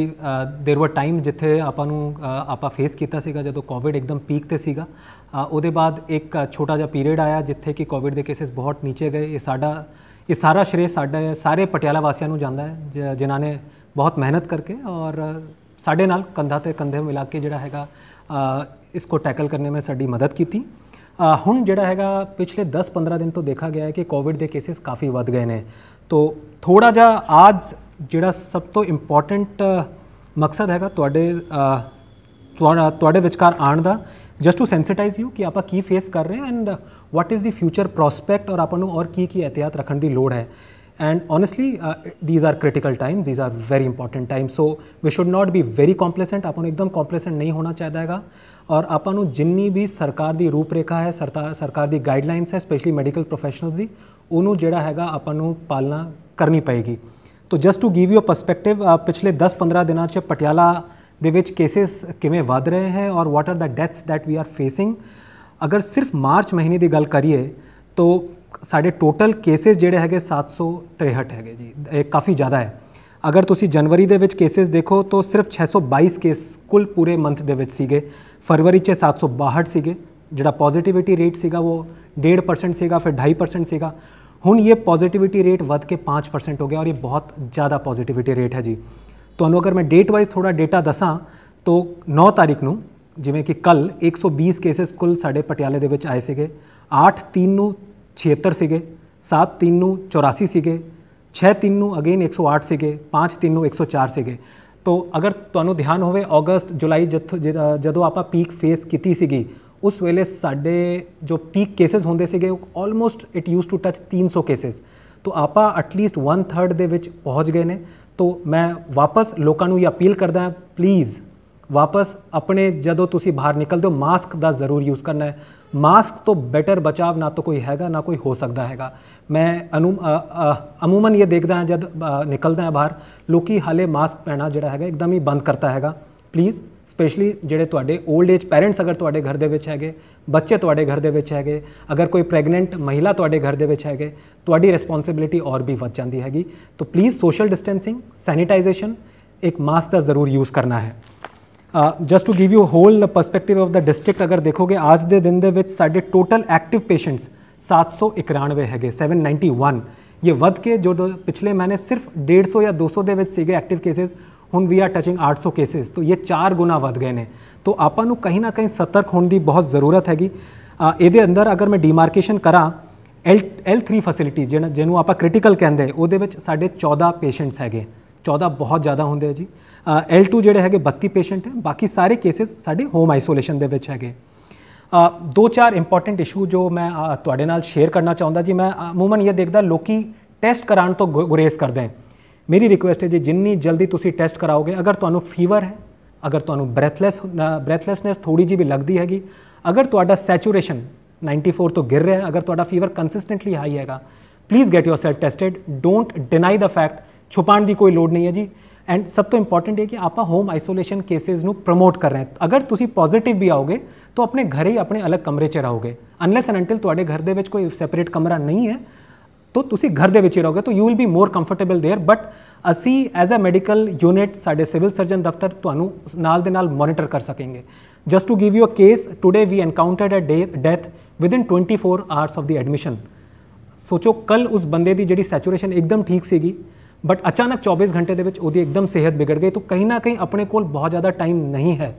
देर वर टाइम जिथे आप फेस किया सीगा जदों कोविड एकदम पीक ते सीगा। उहदे बाद एक छोटा जिहा पीरियड आया जिथे कि कोविड के केसेस बहुत नीचे गए। ये सारा श्रेय साडा सारे पटियाला वासियों जाता है जिन्हों ने बहुत मेहनत करके और साडे नाल कंधा ते कंधे मिला के जिहड़ा हैगा इसको टैकल करने में साडी मदद की। ਹੁਣ ਜਿਹੜਾ ਹੈਗਾ ਪਿਛਲੇ 10-15 ਦਿਨ ਤੋਂ ਦੇਖਾ ਗਿਆ ਹੈ ਕਿ ਕੋਵਿਡ ਦੇ ਕੇਸਿਸ ਕਾਫੀ ਵੱਧ ਗਏ ਨੇ। ਤੋ ਥੋੜਾ ਜਿਹਾ ਅੱਜ ਜਿਹੜਾ ਸਭ ਤੋਂ ਇੰਪੋਰਟੈਂਟ ਮਕਸਦ ਹੈਗਾ ਤੁਹਾਡੇ ਵਿਚਕਾਰ ਆਉਣ ਦਾ, ਜਸਟ ਟੂ ਸੈਂਸਿਟਾਈਜ਼ ਯੂ ਕਿ ਆਪਾਂ ਕੀ ਫੇਸ ਕਰ ਰਹੇ ਹਾਂ and what is the future prospect, ਔਰ ਆਪਾਂ ਨੂੰ ਔਰ ਕੀ ਇਹਤਿਆਤ ਰੱਖਣ ਦੀ ਲੋੜ ਹੈ। And honestly, these are critical times, these are very important times, so we should not be very complacent। ਆਪਾਂ ਨੂੰ एकदम complacent नहीं होना ਚਾਹੀਦਾ ਹੈਗਾ, ਔਰ ਆਪਾਂ ਨੂੰ ਜਿੰਨੀ ਵੀ ਸਰਕਾਰ ਦੀ ਰੂਪਰੇਖਾ ਹੈ, ਸਰਕਾਰ ਦੀ ਗਾਈਡਲਾਈਨਸ ਹੈ, ਸਪੈਸ਼ਲੀ ਮੈਡੀਕਲ ਪ੍ਰੋਫੈਸ਼ਨਲਸ ਦੀ, ਉਹਨੂੰ ਜਿਹੜਾ ਹੈਗਾ ਆਪਾਂ ਨੂੰ ਪਾਲਣਾ ਕਰਨੀ ਪਏਗੀ। ਤੋ just to give you a perspective, ਪਿਛਲੇ 10-15 ਦਿਨਾਂ 'ਚ ਪਟਿਆਲਾ ਦੇ ਵਿੱਚ ਕੇਸਿਸ ਕਿਵੇਂ ਵੱਧ ਰਹੇ ਹੈ ਔਰ what are the deaths that we are facing. ਅਗਰ ਸਿਰਫ ਮਾਰਚ ਮਹੀਨੇ ਦੀ ਗੱਲ ਕਰੀਏ ਤੋ ਸਾਡੇ ਟੋਟਲ ਕੇਸਿਸ ਜਿਹੜੇ ਹੈਗੇ 763 ਹੈਗੇ ਜੀ, ਇਹ ਕਾਫੀ ਜ਼ਿਆਦਾ ਹੈ। ਅਗਰ ਤੁਸੀਂ ਜਨਵਰੀ ਦੇ ਵਿੱਚ ਕੇਸਿਸ ਦੇਖੋ ਤਾਂ ਸਿਰਫ 622 ਕੇਸ ਕੁੱਲ ਪੂਰੇ ਮੰਥ ਦੇ ਵਿੱਚ ਸੀਗੇ। ਫਰਵਰੀ 'ਚ 762 ਸੀਗੇ, ਜਿਹੜਾ ਪੋਜ਼ਿਟਿਵਿਟੀ ਰੇਟ ਸੀਗਾ ਉਹ 1.5% ਸੀਗਾ, ਫਿਰ 2.5% ਸੀਗਾ। ਹੁਣ ਇਹ ਪੋਜ਼ਿਟਿਵਿਟੀ ਰੇਟ ਵੱਧ ਕੇ 5% ਹੋ ਗਿਆ, ਔਰ ਇਹ ਬਹੁਤ ਜ਼ਿਆਦਾ ਪੋਜ਼ਿਟਿਵਿਟੀ ਰੇਟ ਹੈ ਜੀ। ਤੁਹਾਨੂੰ ਅਗਰ ਮੈਂ ਡੇਟ ਵਾਈਜ਼ ਥੋੜਾ ਡੇਟਾ ਦੱਸਾਂ ਤਾਂ 9 ਤਾਰੀਖ ਨੂੰ ਜਿਵੇਂ ਕਿ ਕੱਲ 120 ਕੇਸਿਸ ਕੁੱਲ ਸਾਡੇ ਪਟਿਆਲੇ ਦੇ ਵਿੱਚ ਆਏ ਸੀਗੇ। 8/3 ਨੂੰ 76 ਸੀਗੇ, 7/3 ਨੂੰ 84 ਸੀਗੇ, 6/3 ਨੂੰ ਅਗੇਨ 108 ਸੀਗੇ, 5/3 ਨੂੰ 104 ਸੀਗੇ। ਤੋ ਅਗਰ ਤੁਹਾਨੂੰ ਧਿਆਨ ਹੋਵੇ ਅਗਸਤ ਜੁਲਾਈ ਜਦੋਂ ਆਪਾਂ ਪੀਕ ਫੇਸ ਕੀਤੀ ਸੀਗੀ, ਉਸ ਵੇਲੇ ਸਾਡੇ ਜੋ ਪੀਕ ਕੇਸਿਸ ਹੁੰਦੇ ਸੀਗੇ ਉਹ almost it use to touch 300 cases. ਤੋ ਆਪਾਂ ਐਟਲੀਸਟ 1/3 ਦੇ ਵਿੱਚ ਪਹੁੰਚ ਗਏ ਨੇ। ਤੋ ਮੈਂ ਵਾਪਸ ਲੋਕਾਂ ਨੂੰ ਇਹ ਅਪੀਲ ਕਰਦਾ ਹਾਂ, ਪਲੀਜ਼ ਵਾਪਸ ਆਪਣੇ ਜਦੋਂ ਤੁਸੀਂ ਬਾਹਰ ਨਿਕਲਦੇ ਹੋ ਮਾਸਕ ਦਾ ਜ਼ਰੂਰ ਯੂਜ਼ ਕਰਨਾ ਹੈ। ਮਾਸਕ ਤੋਂ ਬੈਟਰ ਬਚਾਵ ਨਾ ਤਾਂ ਕੋਈ ਹੈਗਾ ਨਾ ਕੋਈ ਹੋ ਸਕਦਾ ਹੈਗਾ। ਮੈਂ ਅਮੂਮਨ ਇਹ ਦੇਖਦਾ ਹਾਂ ਜਦ ਨਿਕਲਦਾ ਹਾਂ ਬਾਹਰ, ਲੋਕੀ ਹਾਲੇ ਮਾਸਕ ਪਹਿਨਾ ਜਿਹੜਾ ਹੈਗਾ ਇੱਕਦਮ ਹੀ ਬੰਦ ਕਰਤਾ ਹੈਗਾ। ਪਲੀਜ਼ ਸਪੈਸ਼ਲੀ ਜਿਹੜੇ ਤੁਹਾਡੇ ਓਲਡ ਏਜ ਪੈਰੈਂਟਸ ਅਗਰ ਤੁਹਾਡੇ ਘਰ ਦੇ ਵਿੱਚ ਹੈਗੇ, ਬੱਚੇ ਤੁਹਾਡੇ ਘਰ ਦੇ ਵਿੱਚ ਹੈਗੇ, ਅਗਰ ਕੋਈ ਪ੍ਰੈਗਨੈਂਟ ਮਹਿਲਾ ਤੁਹਾਡੇ ਘਰ ਦੇ ਵਿੱਚ ਹੈਗੇ, ਤੁਹਾਡੀ ਰਿਸਪੌਂਸਿਬਿਲਿਟੀ ਔਰ ਵੀ ਵੱਧ ਜਾਂਦੀ ਹੈਗੀ। ਤਾਂ ਪਲੀਜ਼ ਸੋਸ਼ਲ ਡਿਸਟੈਂਸਿੰਗ, ਸੈਨੀਟਾਈਜੇਸ਼ਨ, ਇੱਕ ਮਾਸਕ ਦਾ ਜ਼ਰੂਰ ਯੂਜ਼ ਕਰਨਾ ਹੈ। Just to give you whole perspective of the district, ਅਗਰ ਦੇਖੋਗੇ ਅੱਜ ਦੇ ਦਿਨ ਦੇ ਵਿੱਚ ਸਾਡੇ ਟੋਟਲ ਐਕਟਿਵ ਪੇਸ਼ੈਂਟਸ 791 ਹੈਗੇ, 791। ਇਹ ਵੱਧ ਕੇ ਜੋ ਪਿਛਲੇ ਮਹੀਨੇ ਸਿਰਫ 150 ਜਾਂ 200 ਦੇ ਵਿੱਚ ਸੀਗੇ ਐਕਟਿਵ ਕੇਸਿਸ, ਹੁਣ ਵੀ ਆਰ ਟਚਿੰਗ 800 ਕੇਸਿਸ। तो ये 4 गुना ਵੱਧ ਗਏ ਨੇ। तो ਆਪਾਂ ਨੂੰ ਕहीं ਨਾ ਕहीं ਸਤਰਕ ਹੋਣ ਦੀ ਬਹੁਤ ਜ਼ਰੂਰਤ ਹੈਗੀ। ਇਹਦੇ ਅੰਦਰ ਅਗਰ ਮੈਂ ਡੀਮਾਰਕੇਸ਼ਨ ਕਰਾਂ, L3 ਫੈਸਿਲਿਟੀ ਜਿਹਨੂੰ ਆਪਾਂ ਕ੍ਰਿਟੀਕਲ ਕਹਿੰਦੇ, ਉਹਦੇ ਵਿੱਚ ਸਾਡੇ 14 ਪੇਸ਼ੈਂਟਸ ਹੈਗੇ। 14 ਬਹੁਤ ਜ਼ਿਆਦਾ ਹੁੰਦੇ ਆ ਜੀ। L2 ਜਿਹੜੇ ਹੈਗੇ 32 ਪੇਸ਼ੈਂਟ ਹੈ, ਬਾਕੀ ਸਾਰੇ ਕੇਸਿਸ ਸਾਡੇ ਹੋਮ ਆਈਸੋਲੇਸ਼ਨ ਦੇ ਵਿੱਚ ਹੈਗੇ। 2-4 ਇੰਪੋਰਟੈਂਟ ਇਸ਼ੂ ਜੋ ਮੈਂ ਤੁਹਾਡੇ ਨਾਲ ਸ਼ੇਅਰ ਕਰਨਾ ਚਾਹੁੰਦਾ ਜੀ। ਮੈਂ ਅਮੂਮਨ ਇਹ ਦੇਖਦਾ ਲੋਕੀ ਟੈਸਟ ਕਰਾਉਣ ਤੋਂ ਗੁਰੇਜ਼ ਕਰਦੇ ਹੈ। ਮੇਰੀ ਰਿਕੁਐਸਟ ਹੈ ਜੀ, ਜਿੰਨੀ ਜਲਦੀ ਤੁਸੀਂ ਟੈਸਟ ਕਰਾਓਗੇ, ਅਗਰ ਤੁਹਾਨੂੰ ਫੀਵਰ ਹੈ, ਅਗਰ ਤੁਹਾਨੂੰ ਬ੍ਰੈਥਲੈਸਨੈਸ ਥੋੜੀ ਜਿਹੀ ਵੀ ਲੱਗਦੀ ਹੈਗੀ, ਅਗਰ ਤੁਹਾਡਾ ਸੈਚੂਰੇਸ਼ਨ 94 ਤੋਂ ਗਿਰ ਰਿਹਾ ਹੈ, ਅਗਰ ਤੁਹਾਡਾ ਫੀਵਰ ਕੰਸਿਸਟੈਂਟਲੀ ਹਾਈ ਹੈਗਾ, please get yourself tested. Don't deny the fact, ਛੁਪਾਉਣ ਦੀ ਕੋਈ ਲੋੜ ਨਹੀਂ ਹੈ ਜੀ। ਐਂਡ ਸਭ ਤੋਂ ਇੰਪੋਰਟੈਂਟ ਹੈ ਕਿ ਆਪਾਂ ਹੋਮ ਆਈਸੋਲੇਸ਼ਨ ਕੇਸਿਸ ਨੂੰ ਪ੍ਰਮੋਟ ਕਰ ਰਹੇ ਹਾਂ। ਅਗਰ ਤੁਸੀਂ ਪੋਜ਼ਿਟਿਵ ਵੀ ਆਓਗੇ ਤਾਂ ਆਪਣੇ ਘਰ ਹੀ ਆਪਣੇ ਅਲੱਗ ਕਮਰੇ 'ਚ ਰਹੋਗੇ। ਅਨਲੈਸ ਐਂਡ ਅੰਟਿਲ ਤੁਹਾਡੇ ਘਰ ਦੇ ਵਿੱਚ ਕੋਈ ਸੈਪਰੇਟ ਕਮਰਾ ਨਹੀਂ ਹੈ तो ਤੁਸੀਂ ਘਰ ਦੇ ਵਿੱਚ ਹੀ ਰਹੋਗੇ, तो you will be more comfortable there. But ਅਸੀਂ ਐਜ਼ ਅ ਮੈਡੀਕਲ ਯੂਨਿਟ ਸਾਡੇ ਸਿਵਲ ਸਰਜਨ ਦਫ਼ਤਰ ਤੁਹਾਨੂੰ ਨਾਲ ਦੇ ਨਾਲ ਮੋਨੀਟਰ ਕਰ ਸਕਾਂਗੇ। Just to give you a case, today we encountered a death within 24 hours of the admission. ਸੋਚੋ ਕੱਲ ਉਸ ਬੰਦੇ ਦੀ ਜਿਹੜੀ ਸੈਚੂਰੇਸ਼ਨ ਇੱਕਦਮ ਠੀਕ ਸੀਗੀ, ਬਟ ਅਚਾਨਕ 24 ਘੰਟੇ ਦੇ ਵਿੱਚ ਉਹਦੀ ਇੱਕਦਮ ਸਿਹਤ ਵਿਗੜ ਗਈ। ਤਾਂ ਕहीं ਨਾ ਕहीं ਆਪਣੇ ਕੋਲ ਬਹੁਤ ਜ਼ਿਆਦਾ ਟਾਈਮ ਨਹੀਂ ਹੈ,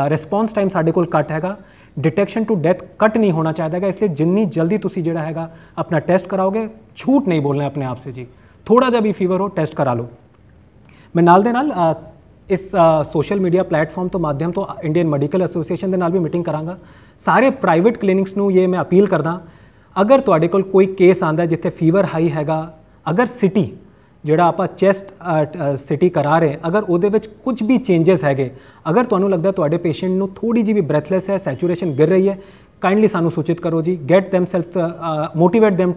ਰਿਸਪੌਂਸ ਟਾਈਮ ਸਾਡੇ ਕੋਲ ਘੱਟ ਹੈਗਾ, डिटेक्शन टू डेथ कट नहीं होना चाहता है। इसलिए जिन्नी जल्दी तुसी जिहड़ा हैगा अपना टेस्ट कराओगे, झूठ नहीं बोलना है अपने आप से जी। थोड़ा जा भी फीवर हो टेस्ट करा लो। मैं नाल दे नाल इस सोशल मीडिया प्लेटफॉर्म तो माध्यम तो इंडियन मैडिकल एसोसीएशन दे नाल भी मीटिंग करांगा। सारे प्राइवेट क्लिनिक्स नूं ये मैं अपील करदा, अगर तुहाडे कोल कोई केस आंदा जिथे फीवर हाई हैगा, अगर सिटी ਜਿਹੜਾ ਆਪਾਂ ਚੈਸਟ ਸਿਟੀ ਕਰਾ ਰਹੇ, ਅਗਰ ਉਹਦੇ ਵਿੱਚ ਕੁਝ ਵੀ ਚੇਂਜਸ ਹੈਗੇ, ਅਗਰ ਤੁਹਾਨੂੰ ਲੱਗਦਾ ਤੁਹਾਡੇ ਪੇਸ਼ੈਂਟ ਨੂੰ ਥੋੜੀ ਜਿਹੀ ਵੀ ਬ੍ਰੈਥਲੈਸ ਹੈ, ਸੈਚੂਰੇਸ਼ਨ ਗਿਰ ਰਹੀ ਹੈ, ਕਾਈਂਡਲੀ ਸਾਨੂੰ ਸੂਚਿਤ ਕਰੋ ਜੀ। Get them self, motivate them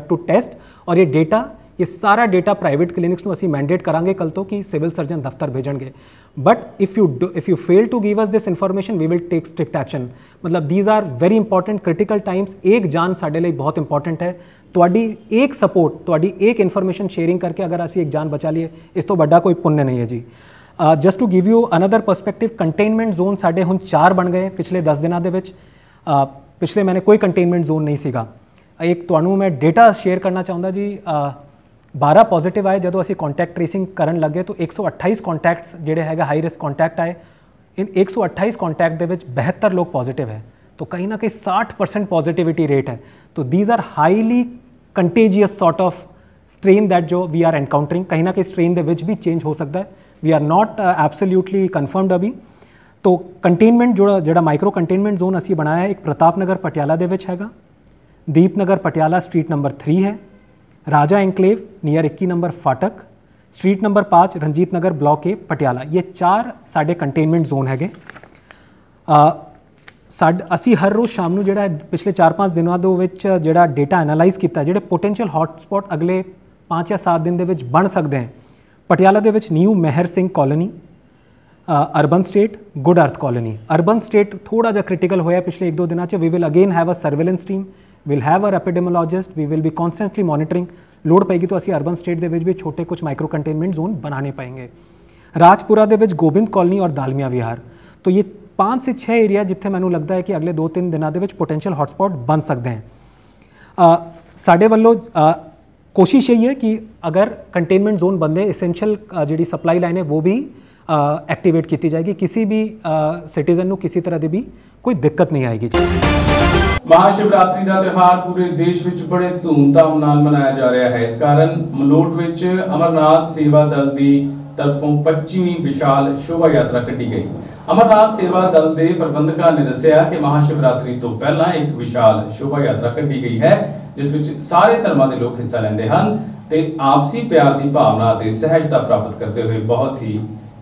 to test. ਔਰ ਇਹ ਡੇਟਾ, ਇਹ ਸਾਰਾ ਡੇਟਾ ਪ੍ਰਾਈਵੇਟ ਕਲੀਨਿਕਸ ਨੂੰ ਅਸੀਂ ਮੈਂਡੇਟ ਕਰਾਂਗੇ ਕੱਲ ਤੋਂ ਕਿ ਸਿਵਲ ਸਰਜਨ ਦਫ਼ਤਰ ਭੇਜਣਗੇ। But if you fail to give us this information, we will take strict action. ਮਤਲਬ these are very important critical times. ਇੱਕ ਜਾਨ ਸਾਡੇ ਲਈ ਬਹੁਤ ਇੰਪੋਰਟੈਂਟ ਹੈ। ਤੁਹਾਡੀ ਇੱਕ ਸਪੋਰਟ, ਤੁਹਾਡੀ ਇੱਕ ਇਨਫੋਰਮੇਸ਼ਨ ਸ਼ੇਅਰਿੰਗ ਕਰਕੇ ਅਗਰ ਅਸੀਂ ਇੱਕ ਜਾਨ ਬਚਾ ਲਈਏ, ਇਸ ਤੋਂ ਵੱਡਾ ਕੋਈ ਪੁੰਨ ਨਹੀਂ ਹੈ ਜੀ। Just to give you another perspective, containment zone ਸਾਡੇ ਹੁਣ 4 ਬਣ ਗਏ ਪਿਛਲੇ 10 ਦਿਨਾਂ ਦੇ ਵਿੱਚ। ਪਿਛਲੇ ਮਹੀਨੇ ਕੋਈ ਕੰਟੇਨਮੈਂਟ ਜ਼ੋਨ ਨਹੀਂ ਸੀਗਾ। ਇੱਕ ਤੁਹਾਨੂੰ ਮੈਂ ਡੇਟਾ ਸ਼ੇਅਰ ਕਰਨਾ ਚਾਹੁੰਦਾ ਜੀ। 12 ਪੋਜ਼ੀਟਿਵ ਆਏ ਜਦੋਂ ਅਸੀਂ ਕੰਟੈਕਟ ਟ੍ਰੇਸਿੰਗ ਕਰਨ ਲੱਗੇ, ਤਾਂ 128 ਕੰਟੈਕਟਸ ਜਿਹੜੇ ਹੈਗਾ ਹਾਈ ਰਿਸਕ ਕੰਟੈਕਟ ਆਏ। ਇਨ 128 ਕੰਟੈਕਟ ਦੇ ਵਿੱਚ 72 ਲੋਕ ਪੋਜ਼ੀਟਿਵ ਹੈ। तो कहीं ना कहीं 60% पॉजिटिविटी रेट है। तो these are highly contagious sort of strain that जो वी आर एनकाउंटरिंग। कहीं ना कहीं स्ट्रेन ਦੇ ਵਿੱਚ भी चेंज हो सकता है, we are not absolutely confirmed अभी। तो कंटेनमेंट ਜਿਹੜਾ ਮਾਈਕਰੋ ਕੰਟੇਨਮੈਂਟ ਜ਼ੋਨ ਅਸੀਂ ਬਣਾਇਆ ਹੈ, ਇੱਕ ਪ੍ਰਤਾਪ ਨਗਰ ਪਟਿਆਲਾ ਦੇ ਵਿੱਚ ਹੈਗਾ, ਦੀਪਨਗਰ ਪਟਿਆਲਾ स्ट्रीट नंबर 3 है, राजा एनक्लेव नियर 21 नंबर फाटक, street number 5 Ranjit Nagar block A Patiala. ये 4 साढ़े कंटेनमेंट जोन है। असी हर रोज़ शाम ਨੂੰ ਜਿਹੜਾ पिछले 4-5 ਦਿਨਾਂ ਦੇ ਵਿੱਚ ਜਿਹੜਾ डेटा एनालाइज किया, ਜਿਹੜੇ पोटेंशियल हॉटस्पॉट अगले 5 या 7 दिन ਦੇ ਵਿੱਚ बन सकते हैं। पटियाला ਦੇ ਵਿੱਚ new Mehar Singh colony, urban estate good earth colony. Urban estate थोड़ा जा क्रिटिकल होया पिछले 1-2 दिनों च। We will again have a surveillance team, will have a epidemiologist, we will be constantly monitoring. लोड़ पैगी तो असी अर्बन स्टेट के भी छोटे कुछ माइक्रो कंटेनमेंट जोन बनाने पाएंगे। राजपुरा के गोबिंद कॉलोनी और दालमिया विहार, तो ये 5 से 6 एरिया जिथे मैनू लगता है कि अगले 2-3 दिनों के पोटेंशियल हॉटस्पॉट बन सकते हैं। साढ़े वालों कोशिश यही है कि अगर कंटेनमेंट जोन बनते, एसेंशियल जी सप्लाई लाइन है वो भी एक्टिवेट की जाएगी, किसी भी सिटीजन को किसी तरह की भी कोई दिक्कत नहीं आएगी। महाशिवरात्रि का त्यौहार पूरे देश में बड़े धूमधाम नाल मनाया जा रहा है। इस कारण मलोट विच अमरनाथ सेवा दल की तरफों 25वीं विशाल शोभा यात्रा कढ़ी गई। अमरनाथ सेवा दल के प्रबंधकों ने दस्सिया कि महाशिवरात्रि तो पहला एक विशाल शोभा यात्रा कढ़ी गई है, जिस विच सारे धर्मां के लोग हिस्सा लेंदे हन ते आपसी प्यार की भावना ते सहजता प्राप्त करते हुए बहुत ही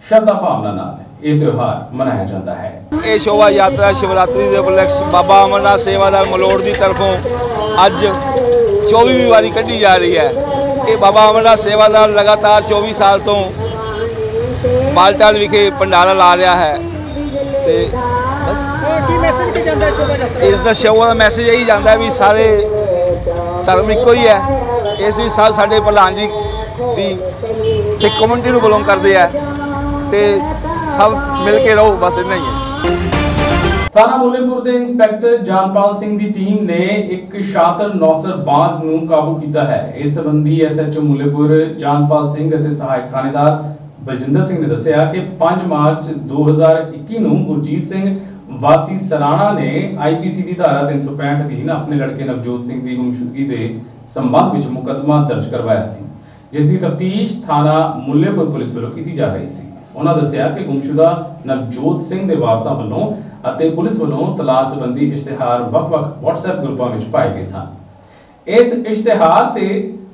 श्रद्धा भावना नाल ये त्यौहार मनाया जाता है। ये शोभा यात्रा शिवरात्रि के उपलक्ष्य बाबा अमरनाथ सेवादार मलोड़ की तरफों अज 24वीं वारी कढ़ी जा रही है। ये बाबा अमरनाथ सेवादार लगातार 24 साल तो बालटाल विखे भंडारा ला रहा है। इसका शोभा का मैसेज यही जाता है भी सारे धर्म एको ही है। इस भी साढ़े प्रधान जी भी सिख कम्यूनिटी को बिलोंग करते हैं, सब मिल के रहो, बस इतना ही है। थाना मुलेपुर के इंस्पैक्टर जानपाल सिंह की टीम ने एक शातिर नौसरबाज को काबू किया है। इस संबंधी SHO मुलेपुर जानपाल सिंह और सहायक थानेदार बलजिंदर सिंह ने दस्सिया कि 5 मार्च 2021 को गुरजीत सिंह वासी सराणा ने IPC की धारा 365 अधीन अपने लड़के नवजोत सिंह की गुमशुदगी के संबंध में मुकदमा दर्ज करवाया सी, जिसकी तफ्तीश थाना मुलेपुर पुलिस वालों की जा रही सी। उन्होंने दस्सिया कि गुमशुदा नवजोत सिंह के वारसां वालों अते पुलिस वालों तलाश संबंधी इश्तिहार वख-वख WhatsApp ग्रुपों में पाए गए सन। इस इश्तिहार ते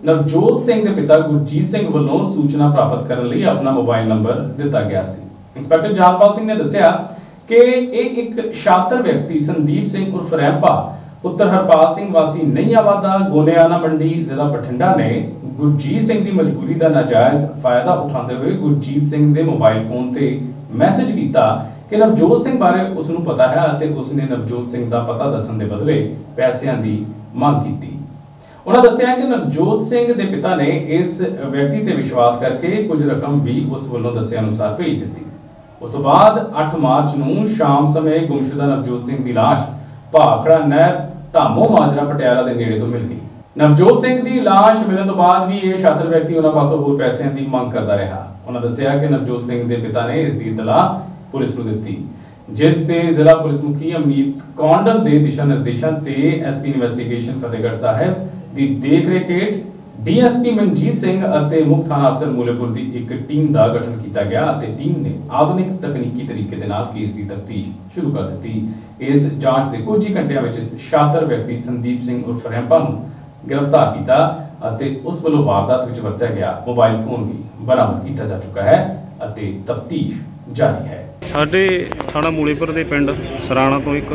नवजोत सिंह के पिता गुरजीत सिंह वालों सूचना प्राप्त करने लिए अपना मोबाइल नंबर दिता गया सी। इंस्पैक्टर जानपाल सिंह ने दस्सिया कि एक शातिर व्यक्ति संदीप सिंह उर्फ रैंपा पुत्र हरपाल सिंह वासी नईआवादा गोनेआना मंडी जिला बठिंडा ने गुरजीत सिंह की मजबूरी का नाजायज फायदा उठाते हुए गुरजीत सिंह के मोबाइल फोन से मैसेज किया कि नवजोत सिंह बारे उसनू पता है और उसने नवजोत सिंह का पता दसन के बदले पैसों की मांग की। उन्होंने दस्सिया कि नवजोत सिंह के पिता ने इस व्यक्ति से विश्वास करके कुछ रकम भी उस वालों दस्से अनुसार भेज दी। उस तो बाद 8 मार्च को शाम समय गुमशुदा नवजोत सिंह की लाश भाखड़ा नहर धामो माजरा पटियाला के नेड़े तो मिल गई। नवजोत सिंह की लाश मिलने तो बाद भी यह शातिर व्यक्ति उन्होंने पासों होर पैसों की मांग करता रहा। उन्होंने दस्सिया कि नवजोत सिंह के पिता ने इसकी इतला पुलिस को दी, जिस ते जिला पुलिस मुखी अमनीत कौंडल के दिशा निर्देशों से SP इन्वेस्टिगेशन फतेहगढ़ साहब की देखरेख हेठ DSP मनजीत सिंह और मुख्य थाना अफसर मुलेपुर की एक टीम का गठन किया गया। टीम ने आधुनिक तकनीकी तरीके केस की तफ्तीश शुरू कर दी। इस जांच के कुछ ही घंटिया में शातिर व्यक्ति संदीप सिंह उर्फ रैंपा गिरफ्तार किया। उस वालों वारदात में वरत्या गया मोबाइल फोन भी बरामद किया जा चुका है और तफ्तीश जारी है। साडे थाना मूलेपुर के पिंड सराणा तो एक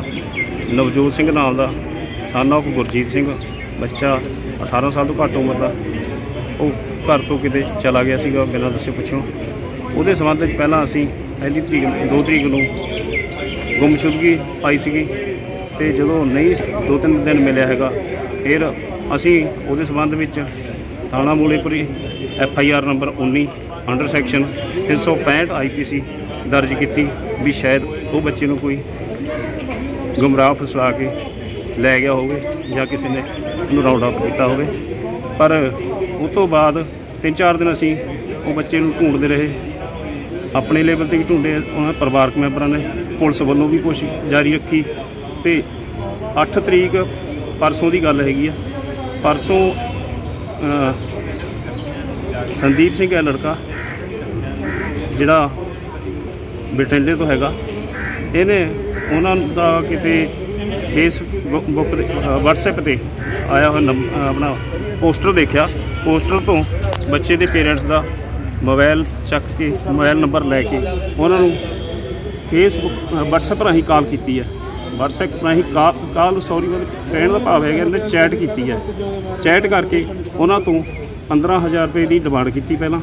नवजोत सिंह नाम का सन ऑफ गुरजीत सिंह बच्चा 18 साल तो घੱਟ उम्र का वो घर तो किते चला गया सीगा बिना दस्से पुछों। वो संबंध पहला असी पहली तरीक 2 तरीक को गुमशुदगी पाई सी, तो जो नहीं 2-3 दिन मिलया है फिर असी वो संबंध में थाना मूलेपुरी FIR number 19 under section 365 IPC दर्ज की भी शायद वो बच्चे को कोई गुमराह फसला के लै गया हो या किसी ने राउंड अप किया हो। पर उस तो बाद 3-4 दिन असी वो बच्चे ढूंढते रहे, अपने लेवल पर भी ढूंढे, उन्होंने परिवारक मैंबरों ने पुलिस वालों भी कोशिश जारी रखी ਤੇ 8 ਤਰੀਕ परसों की गल हैगी आ। परसों संदीप सिंह है लड़का जिहड़ा बठिंडे तो हैगा, इहने उन्हां दा किते फेसबुक वट्सएप ते आया हुआ अपना पोस्टर देखा। पोस्टर तो बच्चे के पेरेंट्स का मोबाइल चक के मोबाइल नंबर लैके उन्होंने फेसबुक वट्सएप राही कॉल की है। वट्सएप राही काल सॉरी कहने का भाव है कि चैट की है। चैट करके उन्होंने तो 15,000 रुपये की डिमांड की। पहला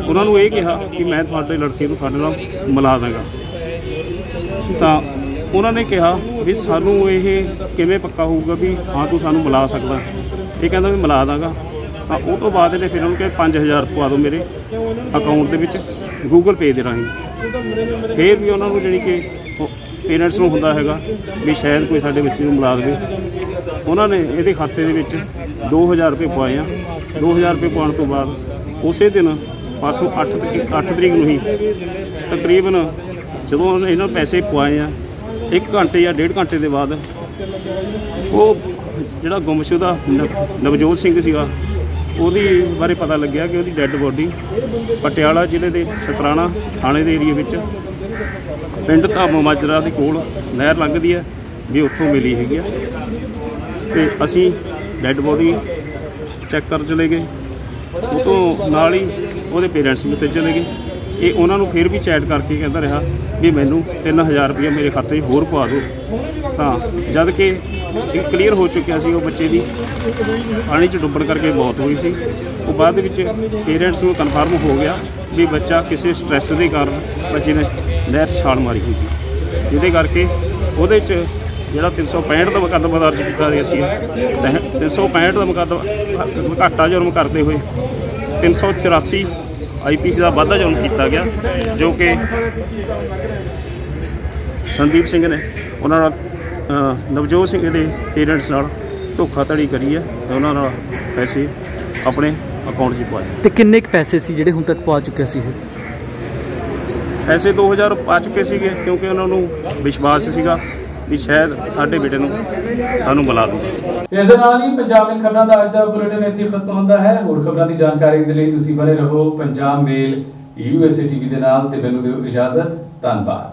उन्होंने ये कहा कि मैं थोड़े लड़के को थोड़े नाल मिला देंगा। तो उन्होंने कहा भी सानू ये किवें पक्का होगा भी हाँ तू सानू मिला सकदा। ये कहता भी मिला दाँगा। तो उस तो बाद ने फिर उन्होंने कहा 5,000 पवा दो मेरे अकाउंट के गूगल पे दे राही। फिर भी उन्होंने जी कि पेरेंट्स को होंदा हैगा भी शायद कोई साडे बच्चे मिला दे। उन्होंने ये खाते के 2,000 रुपये पवाए आ। 2,000 रुपये पवाने तो बाद उस दिन परसों 8 तरीक ही तकरीबन जो इन्होंने पैसे पवाए आ 1 घंटे या 1.5 घंटे के बाद वो जिहड़ा गुमशुदा नवजोत सिंह सीगा ਉਹਦੀ बारे पता लग्या कि ਉਹਦੀ ਡੈਡ बॉडी पटियाला जिले के सतराना थाने के एरिए ਵਿੱਚ पिंड धाम माजरा के कोल नहर लंघदी है भी उत्थों मिली हैगी। तो असी डैड बॉडी चैक कर चले गए। उस तो नाल ही वो पेरेंट्स भी उत्ते चले गए। ये उन्होंने फिर भी चैट करके कहता रहा भी मैनू 3,000 रुपया मेरे खाते होर पवा दो। तो जद कि क्लीयर हो चुकिया सी वो बच्चे की पानी च डुब्बण करके मौत हुई सी। वो बाद विच पेरेंट्स को कन्फर्म हो गया भी बच्चा किसी स्ट्रैस के कारण बच्चे ने नहर छाल मारी हुई थी, जिहदे करके ਉਹਦੇ 'ਚ ਜਿਹੜਾ 365 ਦਾ ਮੁਕੱਦਮਾ ਦਰਜ ਕੀਤਾ ਗਿਆ ਸੀ। 365 ਦਾ ਮੁਕੱਦਮਾ ਘਾਟਾ ਜੁਰਮ ਕਰਦੇ ਹੋਏ 384 IPC ਦਾ ਵਾਧਾ ਜੁਰਮ ਕੀਤਾ ਗਿਆ, ਜੋ ਕਿ ਸੰਦੀਪ ਸਿੰਘ ਨੇ ਉਹਨਾਂ ਨਾਲ ਨਵਜੋਤ ਸਿੰਘ ਦੇ ਪੇਰੈਂਟਸ ਨਾਲ ਧੋਖਾਧੜੀ ਕਰੀ ਹੈ ਤੇ ਉਹਨਾਂ ਨਾਲ ਪੈਸੇ ਆਪਣੇ ਅਕਾਊਂਟ 'ਚ ਪਾਏ। ਤੇ ਕਿੰਨੇ ਕੁ ਪੈਸੇ ਸੀ ਜਿਹੜੇ ਹੁਣ ਤੱਕ ਪਾ ਚੁੱਕਿਆ ਸੀ? पैसे 2,000 पा चुके थे क्योंकि उन्होंने विश्वास सीगा भी शायद साडे बेटे नूं सानूं मिला दूँ। इस दे नाल ही पंजाब मेल खबरां दा अज दा बुलेटिन इत्थे खत्म हुंदा है। होर खबरां दी जानकारी दे लई तुसीं बने रहो पंजाब मेल USA TV दे नाल ते मैनूं दिओ इजाजत। धन्नवाद।